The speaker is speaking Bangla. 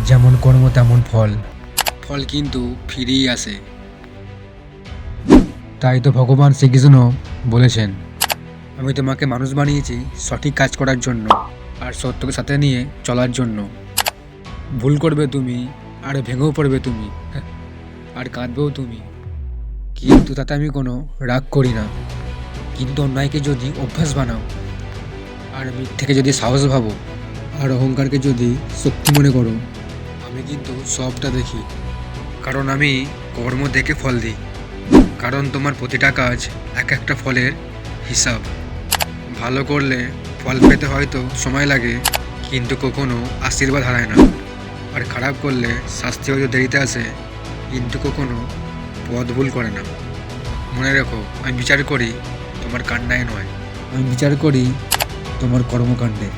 যেমন কর্ম তেমন ফল, ফল কিন্তু ফিরেই আসে। তাই তো ভগবান শ্রীকৃষ্ণ বলেছেন, আমি তোমাকে মানুষ বানিয়েছি সঠিক কাজ করার জন্য আর সত্যকে সাথে নিয়ে চলার জন্য। ভুল করবে তুমি, আর ভেঙেও পড়বে তুমি, আর কাঁদবেও তুমি, কিন্তু তাতে আমি কোনো রাগ করি না। কিন্তু অন্যায়কে যদি অভ্যাস বানাও, আর মিথ্যেকে যদি সাহস ভাবো, আর অহংকারকে যদি শক্তি মনে করো, আমি কিন্তু সবটা দেখি। কারণ আমি কর্ম দেখে ফল দিই। কারণ তোমার প্রতিটা কাজ এক একটা ফলের হিসাব। ভালো করলে ফল পেতে হয়তো সময় লাগে, কিন্তু কখনো আশীর্বাদ হারায় না। আর খারাপ করলে শাস্তি হয়তো দেরিতে আসে, কিন্তু কখনো পথ ভুল করে না। মনে রেখো, আমি বিচার করি তোমার কান্নায় নয়, আমি বিচার করি তোমার কর্মকাণ্ডে।